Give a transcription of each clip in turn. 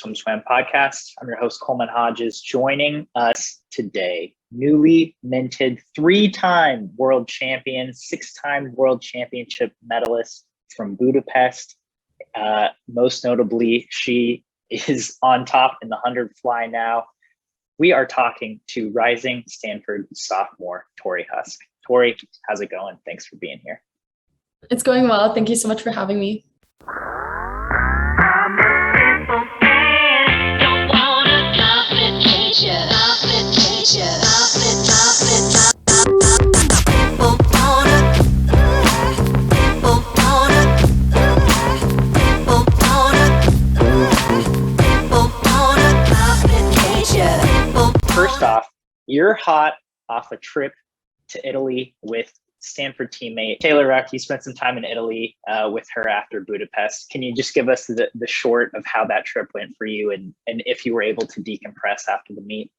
SwimSwam podcast. I'm your host, Coleman Hodges. Joining us today, newly minted 3-time world champion, 6-time world championship medalist from Budapest. Most notably, she is on top in the 100 fly now. We are talking to rising Stanford sophomore, Torri Huske. Torri, how's it going? Thanks for being here. It's going well. Thank you so much for having me. First off, you're hot off a trip to Italy with Stanford teammate Taylor Ruck. You spent some time in Italy with her after Budapest. Can you just give us the short of how that trip went for you and if you were able to decompress after the meet?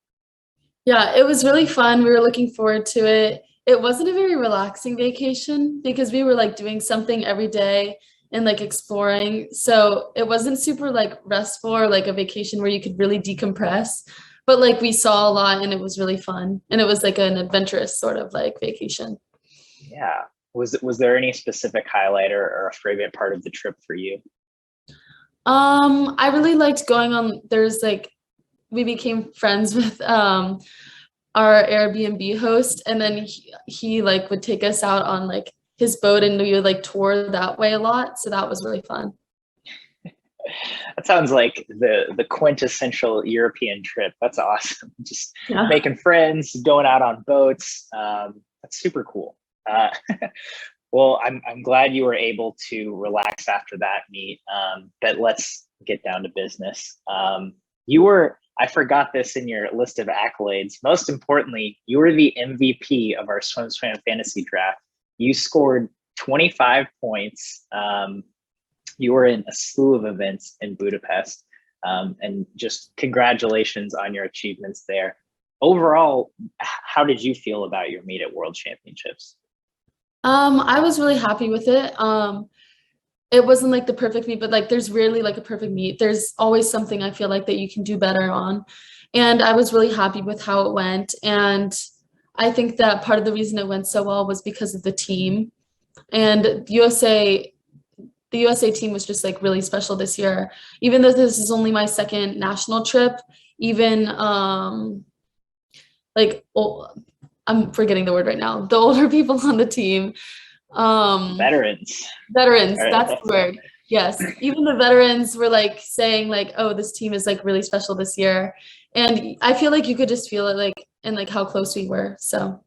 Yeah, it was really fun. We were looking forward to it. It wasn't a very relaxing vacation because we were doing something every day and exploring. So it wasn't super restful or a vacation where you could really decompress. But we saw a lot and it was really fun. And it was an adventurous sort of vacation. Yeah. Was there any specific highlight or a favorite part of the trip for you? I really liked going on, we became friends with our Airbnb host, and then he would take us out on his boat and we would tour that way a lot. So that was really fun. That sounds like the quintessential European trip. That's awesome. Just making friends, going out on boats. That's super cool. Well, I'm glad you were able to relax after that meet. But let's get down to business. I forgot this in your list of accolades. Most importantly, you were the MVP of our SwimSwam fantasy draft. You scored 25 points. You were in a slew of events in Budapest, and just congratulations on your achievements there. Overall, how did you feel about your meet at World Championships? I was really happy with it. It wasn't the perfect meet, but there's rarely a perfect meet. There's always something I feel that you can do better on. And I was really happy with how it went. And I think that part of the reason it went so well was because of the team. And the USA team was just really special this year. Even though this is only my second national trip, even I'm forgetting the word right now. The older people on the team. Veterans, that's the word. Yes. Even the veterans were saying oh, this team is really special this year. And I feel you could just feel it and how close we were. So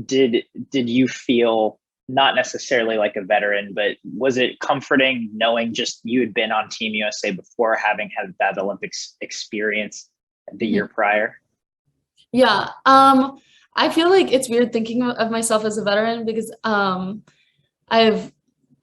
did you feel, not necessarily a veteran, but was it comforting knowing just you had been on Team USA before, having had that Olympics experience the year prior? Yeah. I feel it's weird thinking of myself as a veteran because I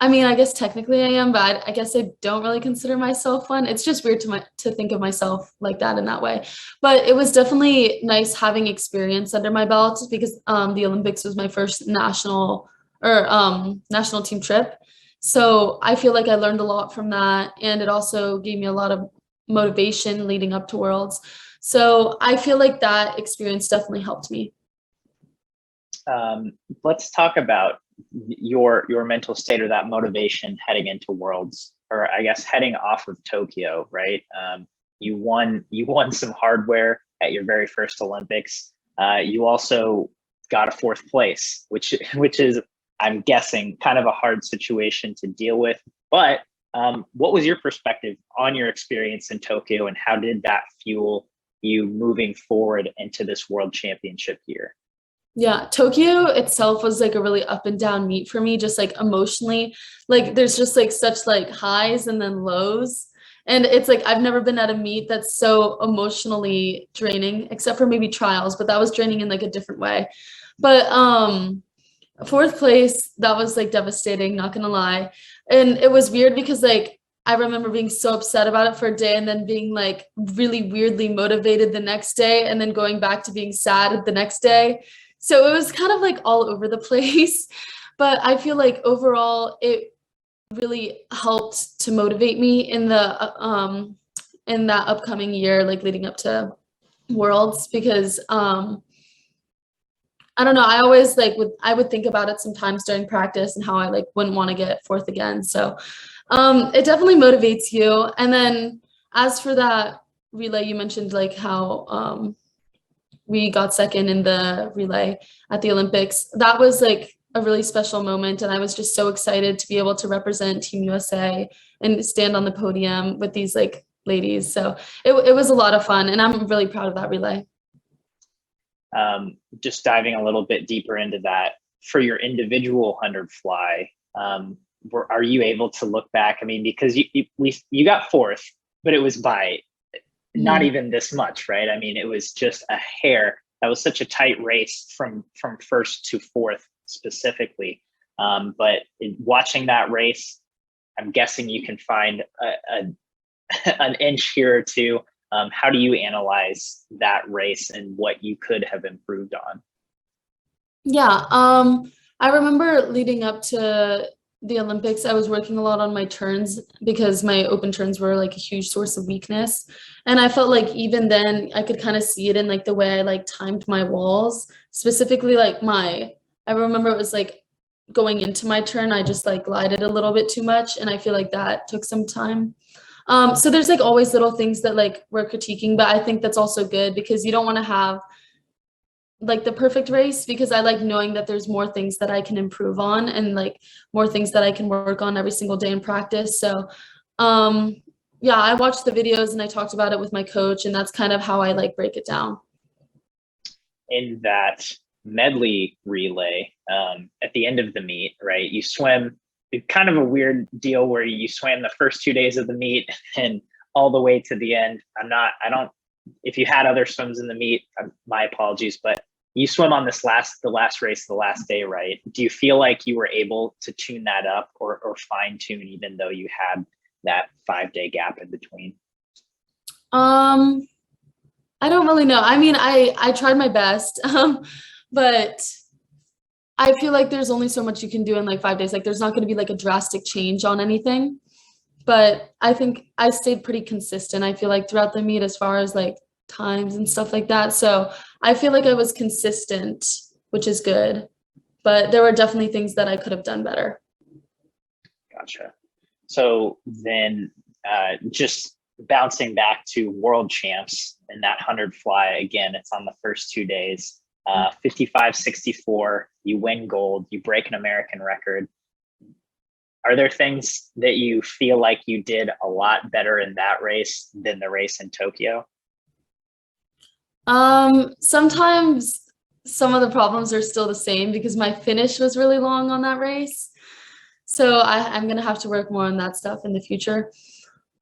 guess technically I am, but I guess I don't really consider myself one. It's just weird to think of myself like that in that way. But it was definitely nice having experience under my belt because the Olympics was my first national team trip. So I feel I learned a lot from that. And it also gave me a lot of motivation leading up to Worlds. So I feel that experience definitely helped me. Let's talk about your mental state or that motivation heading into Worlds, or I guess heading off of Tokyo, right? You won some hardware at your very first Olympics. You also got a 4th place, which is, I'm guessing, kind of a hard situation to deal with. But what was your perspective on your experience in Tokyo, and how did that fuel you moving forward into this World Championship year? Yeah, Tokyo itself was a really up and down meet for me, just emotionally. There's just such highs and then lows. And it's I've never been at a meet that's so emotionally draining, except for maybe trials, but that was draining in a different way. But 4th place, that was devastating, not gonna lie. And it was weird because I remember being so upset about it for a day and then being really weirdly motivated the next day and then going back to being sad the next day. So it was kind of all over the place, but I feel overall it really helped to motivate me in the in that upcoming year, like leading up to Worlds, because I don't know, I always like I would think about it sometimes during practice and how I like wouldn't want to get fourth again. So it definitely motivates you. And then as for that relay, you mentioned like how we got second in the relay at the Olympics. That was like a really special moment, and I was just so excited to be able to represent Team USA and stand on the podium with these like ladies. So it was a lot of fun, and I'm really proud of that relay. Just diving a little bit deeper into that, for your individual 100 fly, are you able to look back? I mean, because you got fourth, but it was by not even this much, right? I mean, it was just a hair. That was such a tight race from first to fourth specifically. But watching that race, I'm guessing you can find an inch here or two. How do you analyze that race and what you could have improved on? Yeah, I remember leading up to the Olympics, I was working a lot on my turns because my open turns were like a huge source of weakness. And I felt like even then I could kind of see it in like the way I like timed my walls, specifically like I remember it was like going into my turn, I just like glided a little bit too much. And I feel like that took some time. So there's like always little things that like we're critiquing, but I think that's also good because you don't want to have like the perfect race, because I like knowing that there's more things that I can improve on and like more things that I can work on every single day in practice. So yeah, I watched the videos and I talked about it with my coach, and that's kind of how I like break it down. In that medley relay, at the end of the meet, right, you swim kind of a weird deal where you swam the first 2 days of the meet and all the way to the end. If you had other swims in the meet, my apologies, but you swim on the last race, the last day, right? Do you feel like you were able to tune that up or fine tune, even though you had that 5-day gap in between? I don't really know. I mean, I tried my best, but I feel like there's only so much you can do in like 5 days. Like there's not going to be like a drastic change on anything. But I think I stayed pretty consistent, I feel like, throughout the meet as far as like times and stuff like that. So I feel like I was consistent, which is good. But there were definitely things that I could have done better. Gotcha. So then just bouncing back to world champs and that 100 fly, again, it's on the first 2 days, 55-64, you win gold, you break an American record. Are there things that you feel like you did a lot better in that race than the race in Tokyo? Sometimes some of the problems are still the same because my finish was really long on that race. So I'm going to have to work more on that stuff in the future.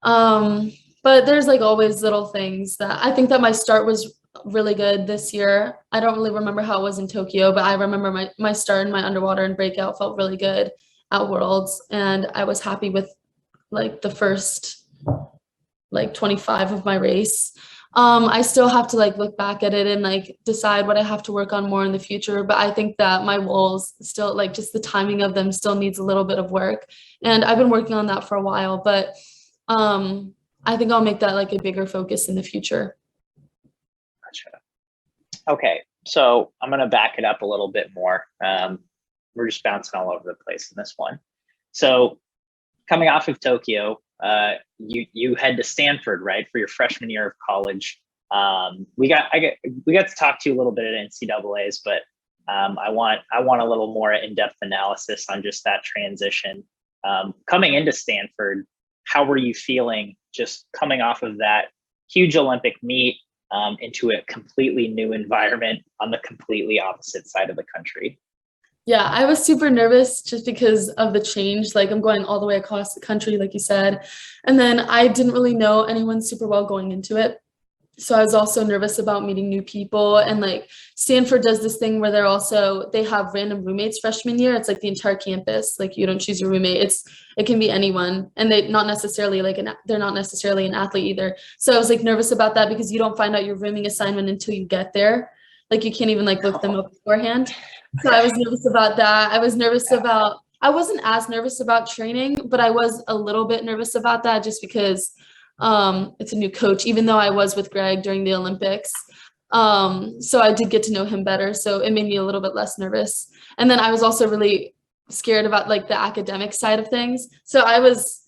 But there's like always little things that I think that my start was really good this year. I don't really remember how it was in Tokyo, but I remember my start in my underwater and breakout felt really good at Worlds, and I was happy with like the first like 25 of my race. I still have to like look back at it and like decide what I have to work on more in the future, but I think that my walls still, like, just the timing of them still needs a little bit of work, and I've been working on that for a while, but I think I'll make that like a bigger focus in the future. Gotcha. Okay, so I'm going to back it up a little bit more. We're just bouncing all over the place in this one. So coming off of Tokyo, you head to Stanford, right, for your freshman year of college. We got to talk to you a little bit at NCAA's, but I want a little more in-depth analysis on just that transition. Coming into Stanford, how were you feeling just coming off of that huge Olympic meet into a completely new environment on the completely opposite side of the country? Yeah, I was super nervous just because of the change. Like, I'm going all the way across the country, like you said. And then I didn't really know anyone super well going into it. So I was also nervous about meeting new people. And like Stanford does this thing where they have random roommates freshman year. It's like the entire campus. Like, you don't choose your roommate. It can be anyone. And they're not necessarily an athlete either. So I was like nervous about that because you don't find out your rooming assignment until you get there. Like, you can't even like look them up beforehand. So I was nervous about that. I wasn't as nervous about training, but I was a little bit nervous about that just because It's a new coach, even though I was with Greg during the Olympics. So I did get to know him better. So it made me a little bit less nervous. And then I was also really scared about like the academic side of things. So I was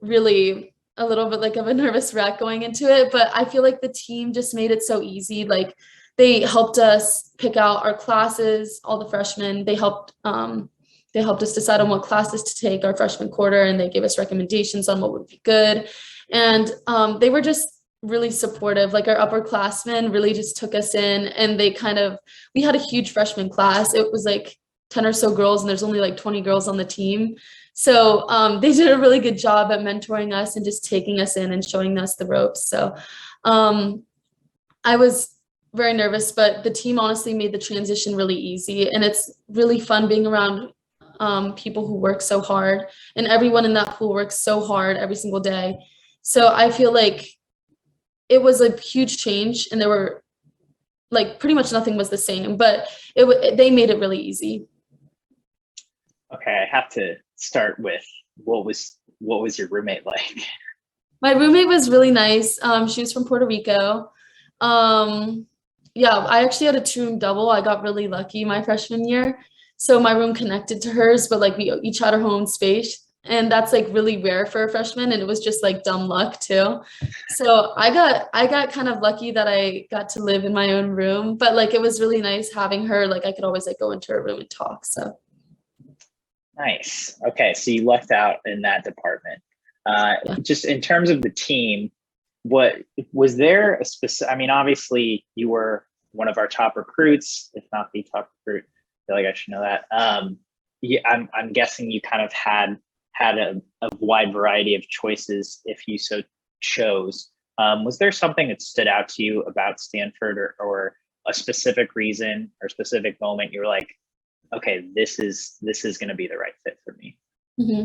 really a little bit like of a nervous wreck going into it, but I feel like the team just made it so easy. Like they helped us pick out our classes, all the freshmen. They helped us decide on what classes to take our freshman quarter, and they gave us recommendations on what would be good. And they were just really supportive. Like our upperclassmen really just took us in, and we had a huge freshman class. It was like 10 or so girls, and there's only like 20 girls on the team. So they did a really good job at mentoring us and just taking us in and showing us the ropes. So I was very nervous, but the team honestly made the transition really easy. And it's really fun being around people who work so hard, and everyone in that pool works so hard every single day. So I feel like it was a huge change, and there were like pretty much nothing was the same, but they made it really easy. Okay, I have to start with what was your roommate like? My roommate was really nice. She was from Puerto Rico. Yeah, I actually had a 2-room double. I got really lucky my freshman year. So my room connected to hers, but like we each had our own space. And that's like really rare for a freshman. And it was just like dumb luck too. So I got kind of lucky that I got to live in my own room, but like it was really nice having her. Like I could always like go into her room and talk. So Nice. Okay, so you lucked out in that department. yeah. Just in terms of the team, what was there a specific? I mean, obviously you were one of our top recruits, if not the top recruit. I feel like I should know that. Yeah, I'm guessing you kind of had a wide variety of choices if you so chose. Was there something that stood out to you about Stanford, or a specific reason or specific moment you were like, okay, this is going to be the right fit for me? Mm-hmm.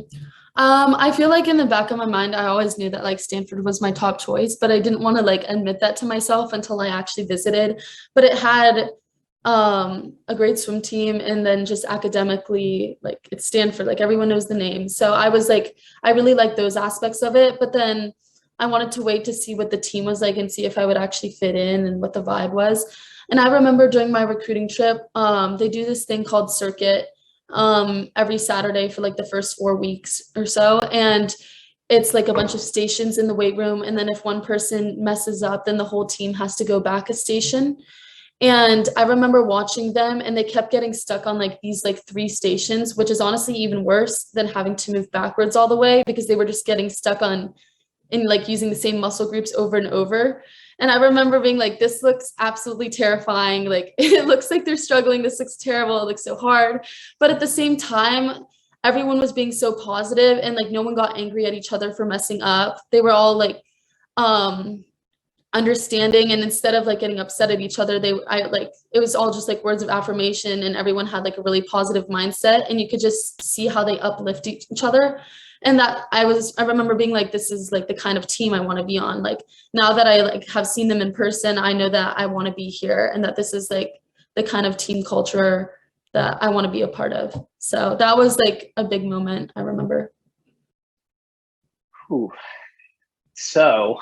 I feel like in the back of my mind, I always knew that like Stanford was my top choice, but I didn't want to like admit that to myself until I actually visited. But it had a great swim team, and then just academically, like it's Stanford, like everyone knows the name. So I was like, I really liked those aspects of it, but then I wanted to wait to see what the team was like and see if I would actually fit in and what the vibe was. And I remember during my recruiting trip, they do this thing called circuit every Saturday for like the first 4 weeks or so. And it's like a bunch of stations in the weight room. And then if one person messes up, then the whole team has to go back a station. And I remember watching them, and they kept getting stuck on like these like 3 stations, which is honestly even worse than having to move backwards all the way, because they were just getting stuck on in like using the same muscle groups over and over. And I remember being like, this looks absolutely terrifying. Like it looks like they're struggling. This looks terrible. It looks so hard. But at the same time, everyone was being so positive, and like no one got angry at each other for messing up. They were all like understanding, and instead of like getting upset at each other, it was all just like words of affirmation, and everyone had like a really positive mindset, and you could just see how they uplift each other. And that I remember being like, this is like the kind of team I want to be on. Like now that I like have seen them in person, I know that I want to be here, and that this is like the kind of team culture that I want to be a part of. So that was like a big moment, I remember. Whew. So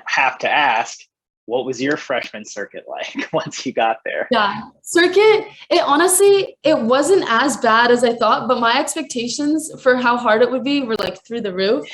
have to ask, what was your freshman circuit like once you got there? Yeah, circuit, it wasn't as bad as I thought, but my expectations for how hard it would be were like through the roof.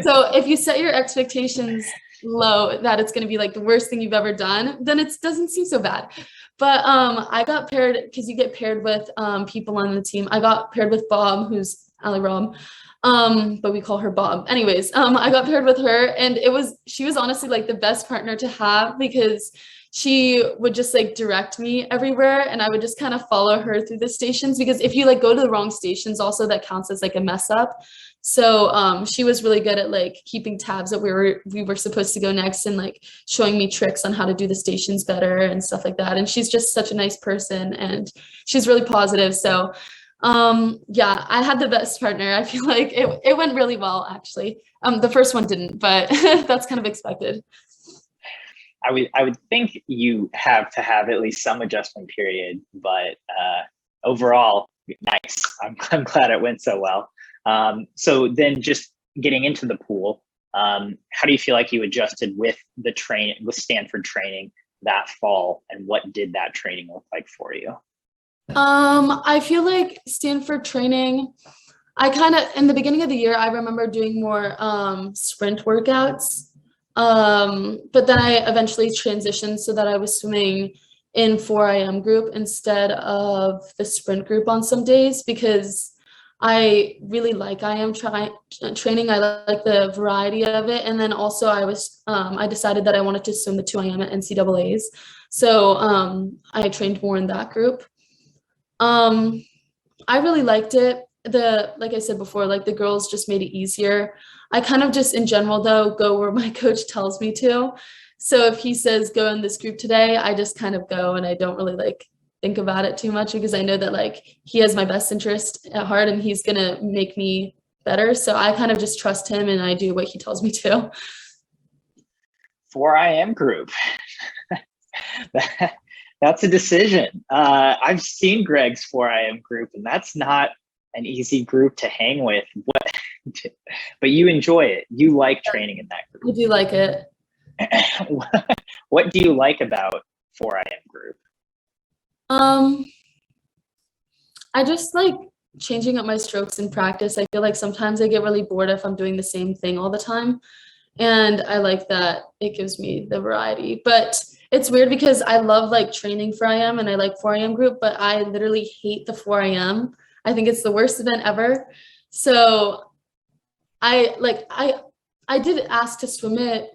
So if you set your expectations low, that it's going to be like the worst thing you've ever done, then it doesn't seem so bad. But I got paired, because you get paired with people on the team. I got paired with Bob, who's Ali Rom. But we call her Bob. Anyways, I got paired with her, and she was honestly like the best partner to have, because she would just like direct me everywhere, and I would just kind of follow her through the stations, because if you like go to the wrong stations, also that counts as like a mess up. So she was really good at like keeping tabs that we were supposed to go next, and like showing me tricks on how to do the stations better and stuff like that. And she's just such a nice person, and she's really positive. So yeah, I had the best partner. I feel like it went really well, actually. The first one didn't, but that's kind of expected. I would think you have to have at least some adjustment period, but overall, nice. I'm glad it went so well. So then just getting into the pool, How do you feel like you adjusted with with Stanford training that fall, and what did that training look like for you? I feel like Stanford training, I kind of, in the beginning of the year, I remember doing more sprint workouts. But then I eventually transitioned so that I was swimming in 4 a.m. group instead of the sprint group on some days, because I really like training. I like the variety of it. And then also I decided that I wanted to swim the 2 a.m. at NCAAs. So I trained more in that group. I really liked it. Like I said before, like the girls just made it easier. I kind of just in general though go where my coach tells me to. So if he says go in this group today, I just kind of go, and I don't really like think about it too much, because I know that like he has my best interest at heart and he's gonna make me better. So I kind of just trust him and I do what he tells me to. 4 a.m. group. That's a decision. I've seen Greg's 4 a.m. group, and that's not an easy group to hang with. But you enjoy it. You like training in that group. I do like it. What do you like about 4 a.m. group? I just like changing up my strokes in practice. I feel like sometimes I get really bored if I'm doing the same thing all the time. And I like that it gives me the variety. But it's weird because I love like training for IM and I like 4 a.m. group, but I literally hate the 4 a.m. I think it's the worst event ever. So I did ask to swim it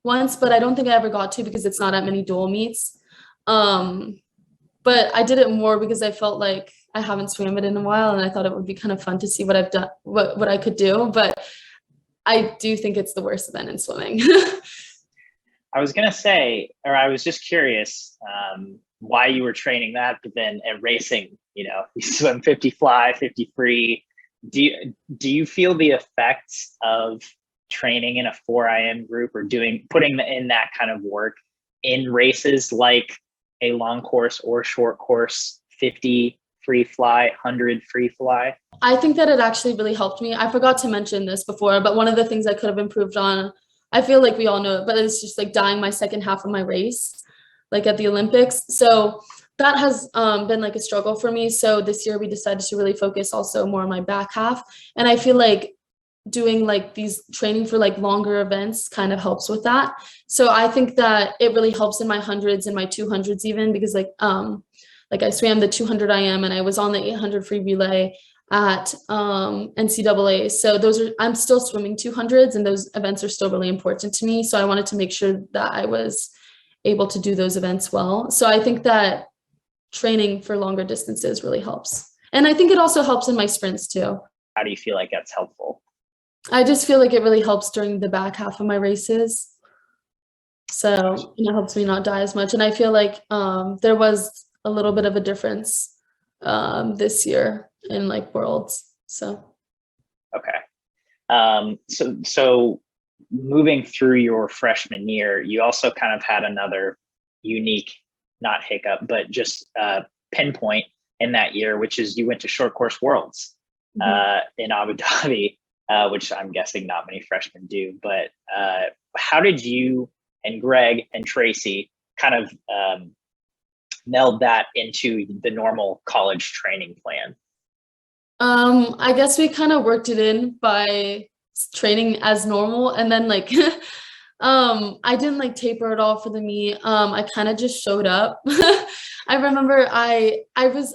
once, but I don't think I ever got to because it's not at many dual meets. But I did it more because I felt like I haven't swam it in a while, and I thought it would be kind of fun to see what I've done, what I could do. But I do think it's the worst event in swimming. I was going to say, or I was just curious why you were training that, but then at racing, you swim 50 fly, 50 free. Do you feel the effects of training in a 4 a.m. group or putting in that kind of work in races like a long course or short course, 50 free fly, 100 free fly? I think that it actually really helped me. I forgot to mention this before, but one of the things I could have improved on, I feel like we all know it, but it's just like dying my second half of my race, like at the Olympics. So that has been like a struggle for me. So this year we decided to really focus also more on my back half. And I feel like doing like these training for like longer events kind of helps with that. So I think that it really helps in my hundreds and my 200s even, because like I swam the 200 IM and I was on the 800 free relay at NCAA. So I'm still swimming 200s, and those events are still really important to me. So I wanted to make sure that I was able to do those events well. So I think that training for longer distances really helps. And I think it also helps in my sprints too. How do you feel like that's helpful? I just feel like it really helps during the back half of my races. So it helps me not die as much. And I feel like there was a little bit of a difference this year in like worlds. So. Okay. So moving through your freshman year, you also kind of had another unique, not hiccup, but just pinpoint in that year, which is you went to short course worlds in Abu Dhabi, which I'm guessing not many freshmen do. But how did you and Greg and Tracy kind of meld that into the normal college training plan? I guess we kind of worked it in by training as normal, and then like I didn't like taper at all for the meet. I kind of just showed up. I remember I was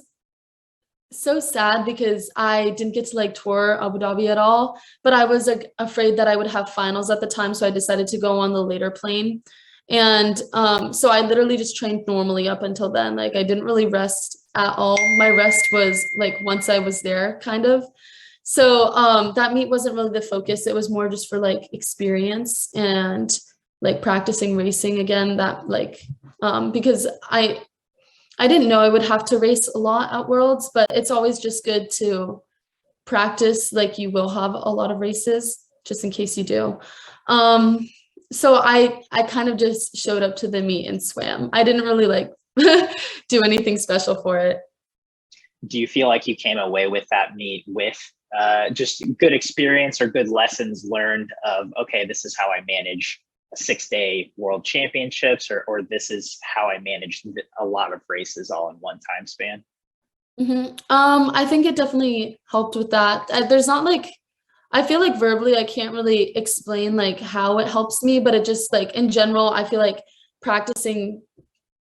so sad because I didn't get to like tour Abu Dhabi at all, but I was like afraid that I would have finals at the time, so I decided to go on the later plane. And so I literally just trained normally up until then. Like I didn't really rest at all. My rest was like once I was there, kind of. So that meet wasn't really the focus. It was more just for like experience and like practicing racing again, that like because I didn't know I would have to race a lot at Worlds, but it's always just good to practice like you will have a lot of races just in case you do. So I kind of just showed up to the meet and swam. I didn't really like do anything special for it. Do you feel like you came away with that meet with just good experience or good lessons learned of, okay, this is how I manage a 6-day world championships, or this is how I manage a lot of races all in one time span? I think it definitely helped with that. There's not like, I feel like verbally I can't really explain like how it helps me, but it just like in general, I feel like practicing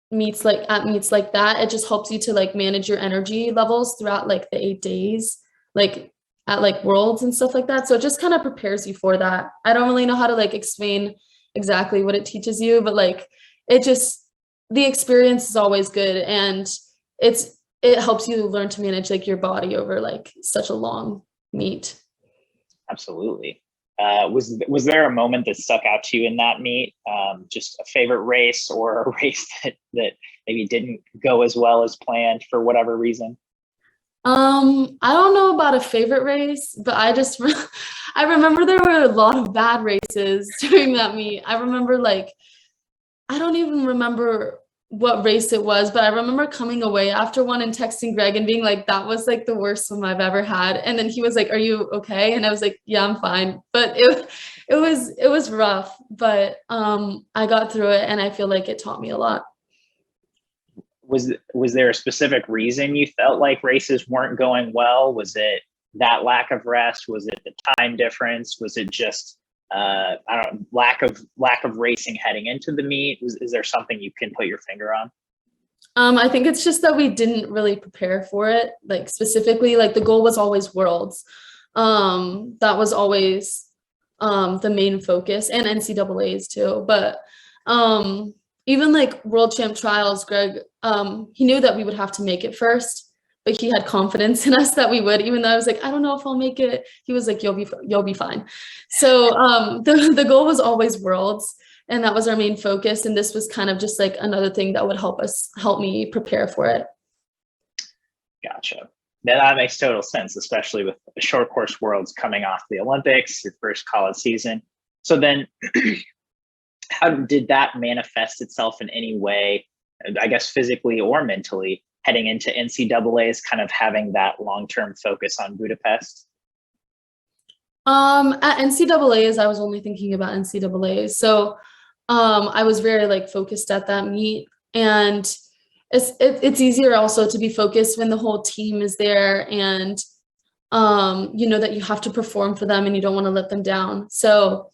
meets like at meets like that, it just helps you to like manage your energy levels throughout like the 8 days, like at like worlds and stuff like that. So it just kind of prepares you for that. I don't really know how to like explain exactly what it teaches you, but like it just, the experience is always good, and it helps you learn to manage like your body over like such a long meet. Absolutely. Was there a moment that stuck out to you in that meet? Just a favorite race, or a race that maybe didn't go as well as planned for whatever reason? I don't know about a favorite race, but I remember there were a lot of bad races during that meet. I remember like, I don't even remember what race it was, but I remember coming away after one and texting Greg and being like, that was like the worst swim I've ever had. And then he was like, are you okay? And I was like, yeah, I'm fine. But it was rough, but I got through it, and I feel like it taught me a lot. Was there a specific reason you felt like races weren't going well? Was it that lack of rest? Was it the time difference? Was it just I don't know, lack of racing heading into the meet? Is there something you can put your finger on? I think it's just that we didn't really prepare for it. Like specifically, like the goal was always worlds. That was always the main focus, and NCAA's too. But even like world champ trials, Greg, he knew that we would have to make it first, but he had confidence in us that we would, even though I was like, I don't know if I'll make it. He was like, you'll be fine. So the goal was always worlds, and that was our main focus. And this was kind of just like another thing that would help me prepare for it. Gotcha. That makes total sense, especially with the short course worlds coming off the Olympics, your first college season. So then how did that manifest itself in any way, I guess physically or mentally, heading into NCAA's, kind of having that long-term focus on Budapest? At NCAA's, I was only thinking about NCAA's. So I was very like focused at that meet, and it's easier also to be focused when the whole team is there, and you know that you have to perform for them and you don't want to let them down. So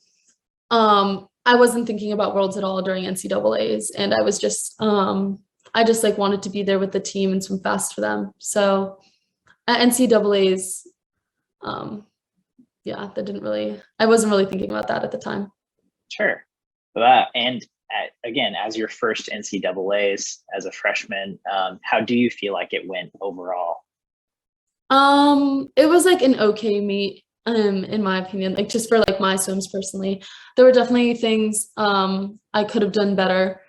I wasn't thinking about worlds at all during NCAA's, and I was just I just like wanted to be there with the team and swim fast for them. So at NCAA's, yeah, I wasn't really thinking about that at the time. Sure. And again, as your first NCAA's as a freshman, how do you feel like it went overall? It was like an okay meet, in my opinion, like just for like my swims personally. There were definitely things I could have done better.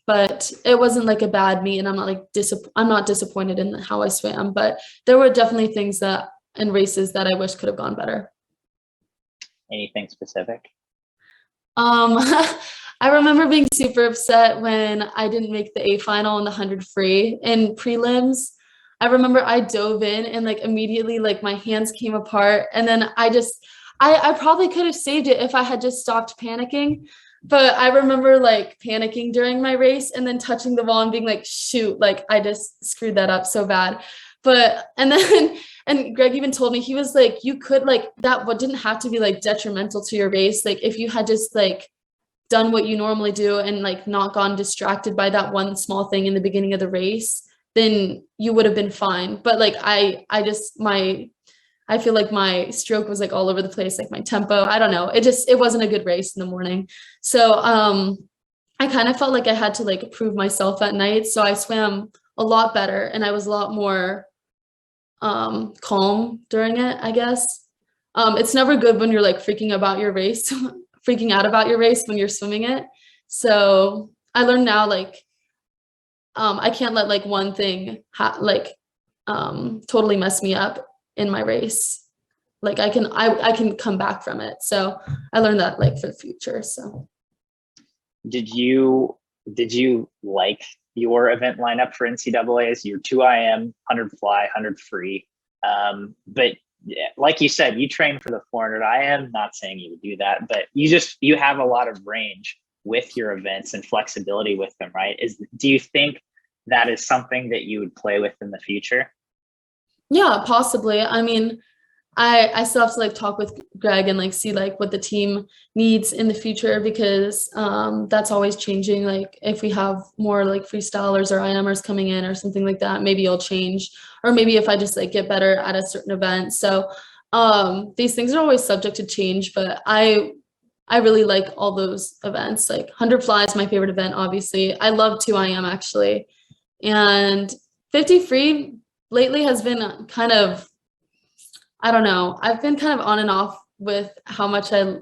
But it wasn't like a bad meet, and I'm not like I'm not disappointed in how I swam, but there were definitely things that in races that I wish could have gone better. Anything specific? I remember being super upset when I didn't make the A final in the 100 free in prelims. I remember I dove in and like immediately like my hands came apart, and then I probably could have saved it if I had just stopped panicking. But I remember like panicking during my race and then touching the wall and being like, shoot, like I just screwed that up so bad. But and then and Greg even told me, he was like, you could like that what didn't have to be like detrimental to your race. Like if you had just like done what you normally do and like not gone distracted by that one small thing in the beginning of the race, then you would have been fine. But like I feel like my stroke was like all over the place, like my tempo. I don't know. It wasn't a good race in the morning. So I kind of felt like I had to like prove myself at night. So I swam a lot better, and I was a lot more calm during it, I guess. It's never good when you're like freaking about your race, freaking out about your race when you're swimming it. So I learned now, like, I can't let like one thing totally mess me up in my race. Like I can come back from it. So I learned that like for the future. So did you like your event lineup for NCAA's? Your 2 IM, 100 fly, 100 free. But yeah, like you said, you train for the 400. I am not saying you would do that, but you have a lot of range with your events and flexibility with them, right? Do you think that is something that you would play with in the future? Yeah, possibly. I mean, I still have to like talk with Greg and like see like what the team needs in the future because that's always changing. Like if we have more like freestylers or IMers coming in or something like that, maybe it'll change. Or maybe if I just like get better at a certain event. So these things are always subject to change, but I really like all those events. Like 100 fly is my favorite event, obviously. I love 2IM actually. And 50 free lately has been kind of, I don't know. I've been kind of on and off with how much I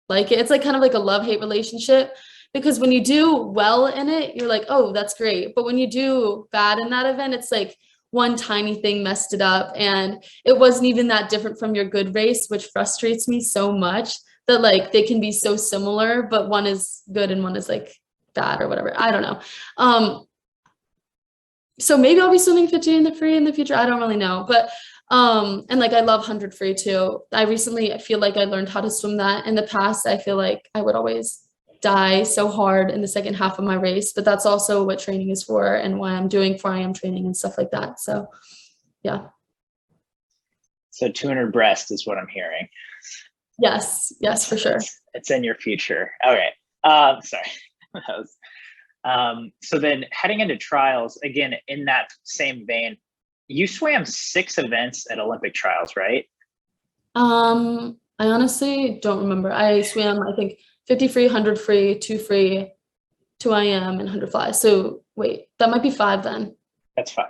like it. It's like kind of like a love-hate relationship because when you do well in it, you're like, oh, that's great. But when you do bad in that event, it's like one tiny thing messed it up. And it wasn't even that different from your good race, which frustrates me so much that like they can be so similar, but one is good and one is like bad or whatever. I don't know. So maybe I'll be swimming 50 in the free in the future. I don't really know. But and like I love 100 free too. I feel like I learned how to swim that. In the past, I feel like I would always die so hard in the second half of my race, but that's also what training is for and why I'm doing 4IM training and stuff like that. So yeah. So 200 breast is what I'm hearing. Yes, for sure. It's in your future. Okay. Sorry. That was, so then heading into trials, again, in that same vein, you swam 6 events at Olympic trials, right? I honestly don't remember. I swam, I think 50 free, 100 free, 2 free, 2IM, and 100 fly. So wait, that might be 5 then. That's 5.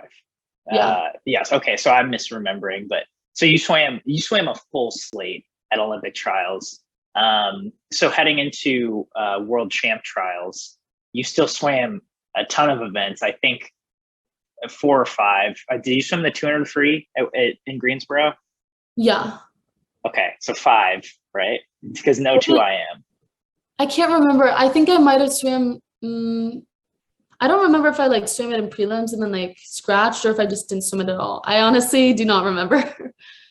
Yeah. Yes. Okay. So I'm misremembering, but so you swam a full slate at Olympic trials. So heading into World Champ trials, you still swam a ton of events. I think 4 or 5. Did you swim the 200 free in Greensboro? Yeah. Okay, so 5, right? Because no 2IM. I can't remember. I think I might have swam. I don't remember if I like swam it in prelims and then like scratched or if I just didn't swim it at all. I honestly do not remember.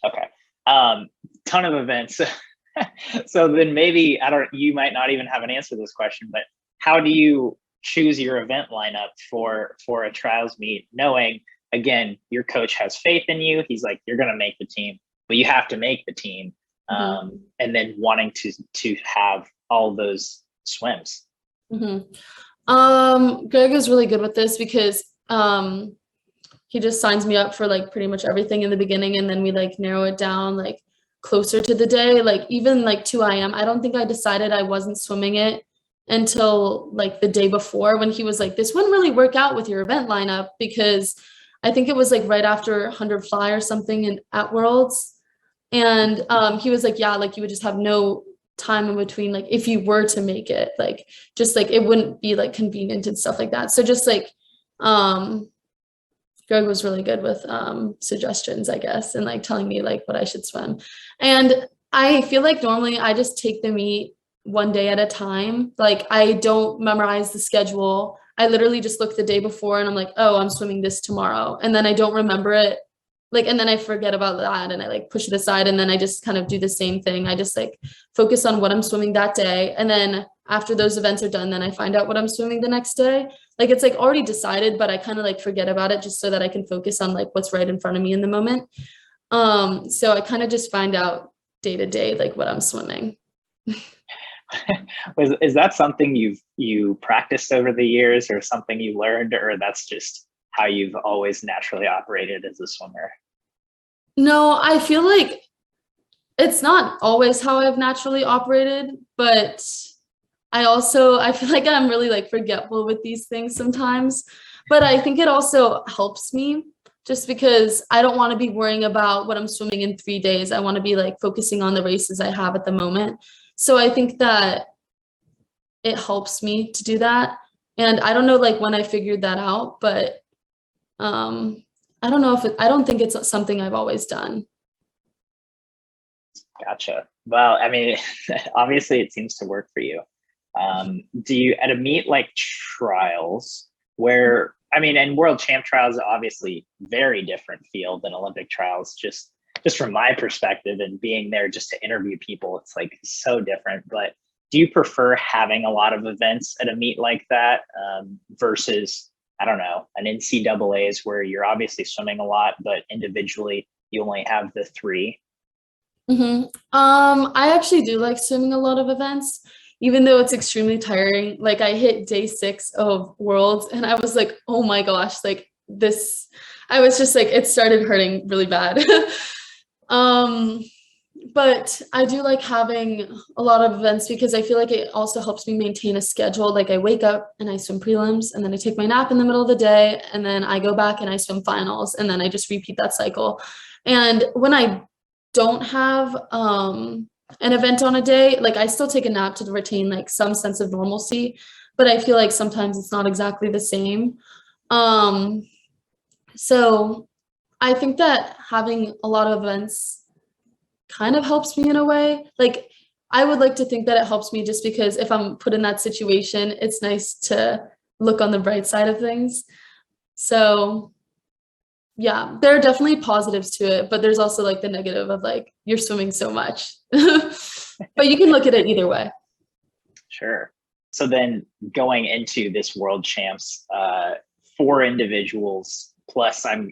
Okay. Ton of events. So then maybe you might not even have an answer to this question, but how do you choose your event lineup for a trials meet, knowing again your coach has faith in you, he's like, you're going to make the team, but you have to make the team, and then wanting to have all those swims. Greg is really good with this because he just signs me up for like pretty much everything in the beginning, and then we like narrow it down like closer to the day. Like even like 2IM, I don't think I decided I wasn't swimming it until like the day before when he was like, this wouldn't really work out with your event lineup, because I think it was like right after 100 fly or something at Worlds. And he was like, yeah, like you would just have no time in between, like if you were to make it, like just like it wouldn't be like convenient and stuff like that. So just like Greg was really good with suggestions, I guess, and like telling me like what I should swim. And I feel like normally I just take the meet one day at a time. Like I don't memorize the schedule. I literally just look the day before and I'm like, oh, I'm swimming this tomorrow. And then I don't remember it. Like, and then I forget about that and I like push it aside. And then I just kind of do the same thing. I just like focus on what I'm swimming that day. And then after those events are done, then I find out what I'm swimming the next day. Like, it's like already decided, but I kind of like forget about it just so that I can focus on like what's right in front of me in the moment. So I kind of just find out day to day, like what I'm swimming. Is that something you practiced over the years, or something you learned, or that's just how you've always naturally operated as a swimmer? No, I feel like it's not always how I've naturally operated, but I feel like I'm really like forgetful with these things sometimes, but I think it also helps me just because I don't want to be worrying about what I'm swimming in 3 days. I want to be like focusing on the races I have at the moment. So I think that it helps me to do that. And I don't know like when I figured that out, but I don't know I don't think it's something I've always done. Gotcha. Well, I mean, obviously it seems to work for you. Do you, at a meet like trials, where I mean, and world champ trials are obviously very different field than Olympic trials, just from my perspective and being there just to interview people, it's like so different. But do you prefer having a lot of events at a meet like that versus, I don't know, an NCAA's where you're obviously swimming a lot, but individually you only have the three? I actually do like swimming a lot of events, even though it's extremely tiring. Like I hit day 6 of Worlds and I was like, oh my gosh, like this, I was just like, it started hurting really bad. um, but I do like having a lot of events because I feel like it also helps me maintain a schedule. Like I wake up and I swim prelims and then I take my nap in the middle of the day and then I go back and I swim finals and then I just repeat that cycle. And when I don't have an event on a day, like I still take a nap to retain like some sense of normalcy, but I feel like sometimes it's not exactly the same. So I think that having a lot of events kind of helps me in a way. Like I would like to think that it helps me just because if I'm put in that situation, it's nice to look on the bright side of things. So yeah, there are definitely positives to it, but there's also like the negative of like you're swimming so much. But you can look at it either way. Sure. So then going into this world champs, 4 individuals plus I'm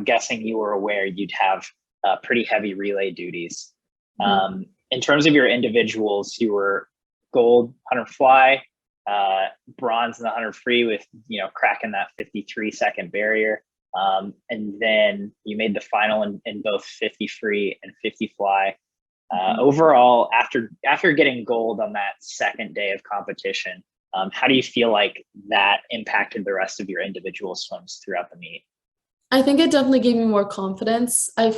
guessing you were aware you'd have pretty heavy relay duties. In terms of your individuals, you were gold 100 fly, bronze in the 100 free with, cracking that 53-second barrier. And then you made the final in both 50 free and 50 fly. Overall, after getting gold on that second day of competition, how do you feel like that impacted the rest of your individual swims throughout the meet? I think it definitely gave me more confidence. I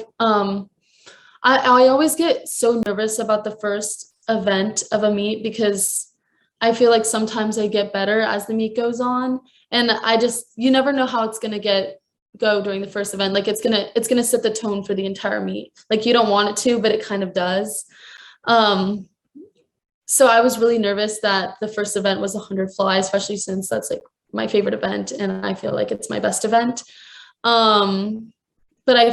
always get so nervous about the first event of a meet because I feel like sometimes I get better as the meet goes on, and you never know how it's gonna go during the first event. Like it's gonna set the tone for the entire meet. Like you don't want it to, but it kind of does. So I was really nervous that the first event was 100 fly, especially since that's like my favorite event and I feel like it's my best event. But I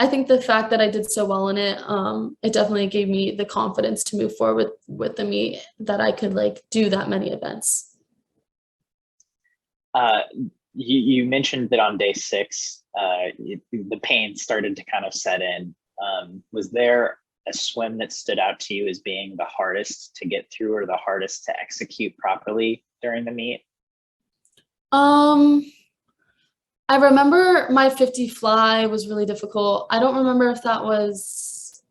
think the fact that I did so well in it, it definitely gave me the confidence to move forward with the meet that I could like do that many events. You mentioned that on day 6, the pain started to kind of set in. Was there a swim that stood out to you as being the hardest to get through or the hardest to execute properly during the meet? I remember my 50 fly was really difficult. I don't remember if that was,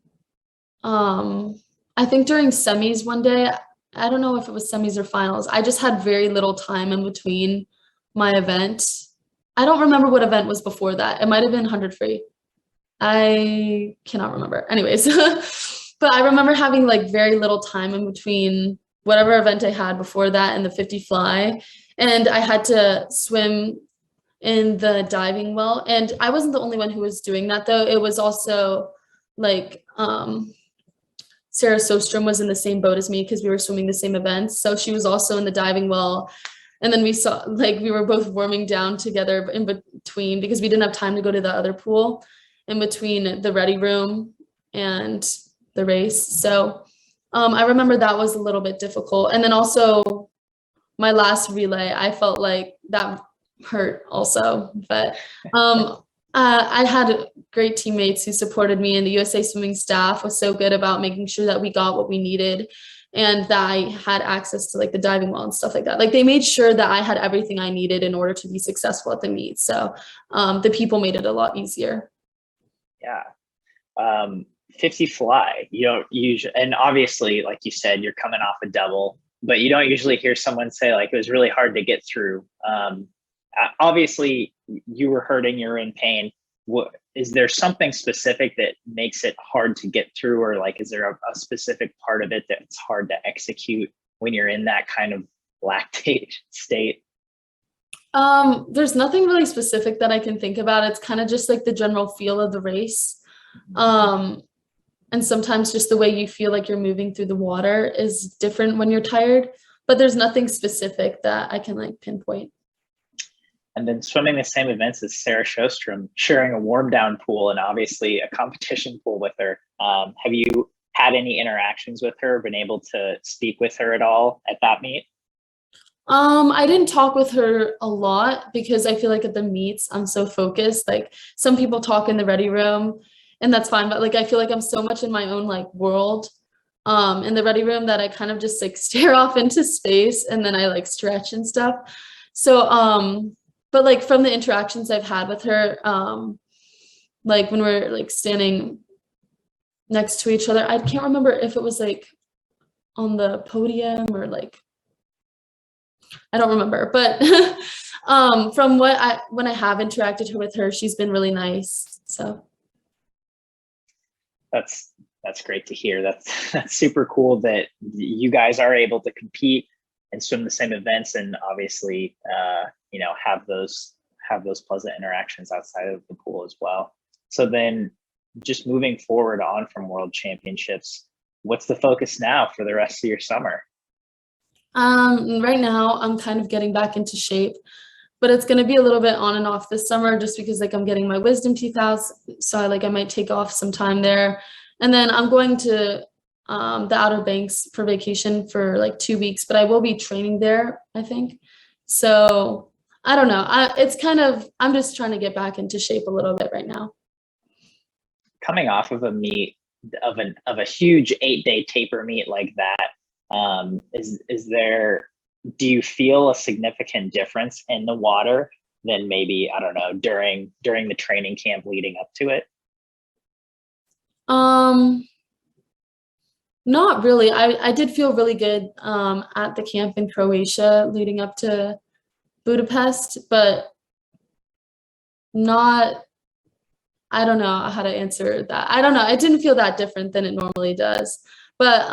I think during semis one day, I don't know if it was semis or finals. I just had very little time in between my event. I don't remember what event was before that. It might have been 100 free. I cannot remember. Anyways, but I remember having like very little time in between whatever event I had before that and the 50 fly. And I had to swim in the diving well. And I wasn't the only one who was doing that though. It was also like Sarah Sostrom was in the same boat as me because we were swimming the same events. So she was also in the diving well. And then we saw like we were both warming down together in between because we didn't have time to go to the other pool in between the ready room and the race. So I remember that was a little bit difficult. And then also my last relay, I felt like that hurt also, but I had great teammates who supported me, and the USA Swimming staff was so good about making sure that we got what we needed and that I had access to like the diving well and stuff like that. Like they made sure that I had everything I needed in order to be successful at the meet. So the people made it a lot easier. Yeah. 50 fly, you don't usually, and obviously, like you said, you're coming off a double, but you don't usually hear someone say like it was really hard to get through. Obviously you were hurting, you're in pain. Is there something specific that makes it hard to get through, or like is there a specific part of it that's hard to execute when you're in that kind of lactate state? There's nothing really specific that I can think about. It's kind of just like the general feel of the race. And sometimes just the way you feel like you're moving through the water is different when you're tired, but there's nothing specific that I can like pinpoint. and then swimming the same events as Sarah Sjostrom, sharing a warm down pool and obviously a competition pool with her. Have you had any interactions with her, been able to speak with her at all at that meet? I didn't talk with her a lot because I feel like at the meets I'm so focused. Like some people talk in the ready room and that's fine, but like I feel like I'm so much in my own like world in the ready room that I kind of just like stare off into space and then I like stretch and stuff. So but like from the interactions I've had with her, like when we're like standing next to each other, I can't remember if it was like on the podium or like I don't remember, but from when I have interacted with her, she's been really nice. So that's great to hear. That's super cool that you guys are able to compete and swim the same events, and obviously, have those pleasant interactions outside of the pool as well. So then, just moving forward on from World Championships, what's the focus now for the rest of your summer? Right now I'm kind of getting back into shape, but it's going to be a little bit on and off this summer just because like I'm getting my wisdom teeth out. So I might take off some time there. And then I'm going to the Outer Banks for vacation for like 2 weeks, but I will be training there, I think. So I don't know. I'm just trying to get back into shape a little bit right now. Coming off of a meet of a huge 8-day taper meet like that, do you feel a significant difference in the water than maybe, I don't know, during the training camp leading up to it? Not really. I did feel really good at the camp in Croatia leading up to Budapest, but I don't know how to answer that. I don't know. It didn't feel that different than it normally does. But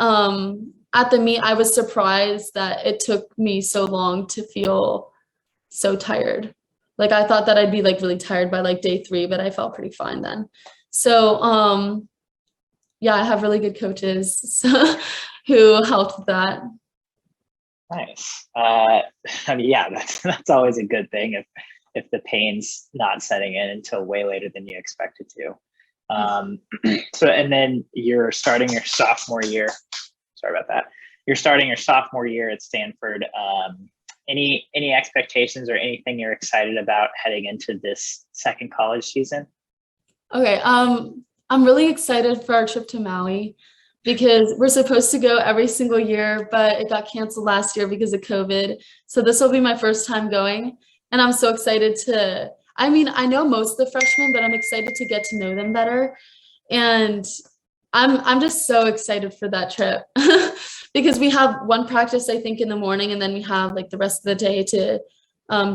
at the meet, I was surprised that it took me so long to feel so tired. Like I thought that I'd be like really tired by like day 3, but I felt pretty fine then. So yeah, I have really good coaches who helped with that. Nice. I mean, yeah, that's always a good thing if the pain's not setting in until way later than you expect it to. So, and then you're starting your sophomore year. Sorry about that. You're starting your sophomore year at Stanford. Any expectations or anything you're excited about heading into this second college season? Okay. I'm really excited for our trip to Maui because we're supposed to go every single year, but it got canceled last year because of COVID. So this will be my first time going. And I'm so excited I know most of the freshmen, but I'm excited to get to know them better. And I'm just so excited for that trip because we have one practice, I think, in the morning, and then we have like the rest of the day to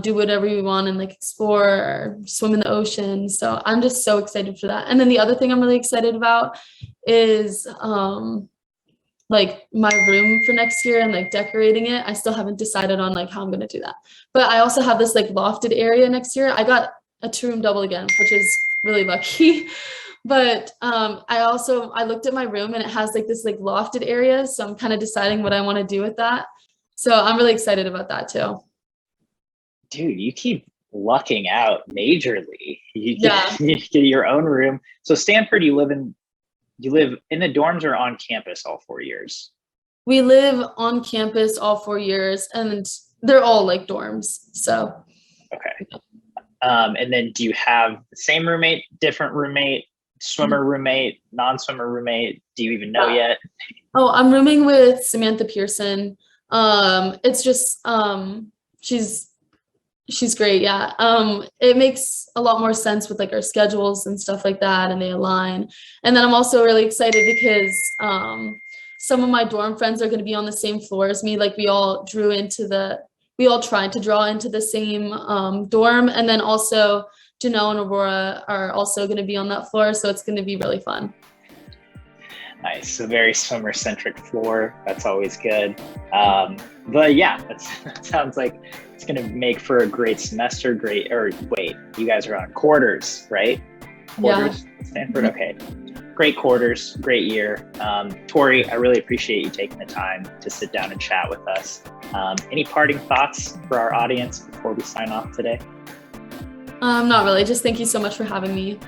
do whatever we want and like explore or swim in the ocean. So I'm just so excited for that. And then the other thing I'm really excited about is like my room for next year and like decorating it. I still haven't decided on like how I'm going to do that. But I also have this like lofted area next year. I got a 2-room double again, which is really lucky. But I looked at my room and it has like this like lofted area. So I'm kind of deciding what I want to do with that. So I'm really excited about that too. Dude, you keep lucking out majorly. You Yeah. get your own room. So Stanford, you live in the dorms or on campus all 4 years? We live on campus all 4 years and they're all like dorms. So okay. And then do you have the same roommate, different roommate, swimmer roommate, non-swimmer roommate? Do you even know yet? Oh, I'm rooming with Samantha Pearson. It's just she's great. Yeah. It makes a lot more sense with like our schedules and stuff like that, and they align. And then I'm also really excited because some of my dorm friends are going to be on the same floor as me. Like we all tried to draw into the same dorm, and then also Janelle and Aurora are also going to be on that floor, so it's going to be really fun. Nice. A very swimmer centric floor. That's always good. But yeah, that sounds like it's going to make for a great semester. You guys are on quarters, right? Quarters, yeah. Stanford. Okay. Great quarters, great year. Torri, I really appreciate you taking the time to sit down and chat with us. Any parting thoughts for our audience before we sign off today? Not really. Just thank you so much for having me.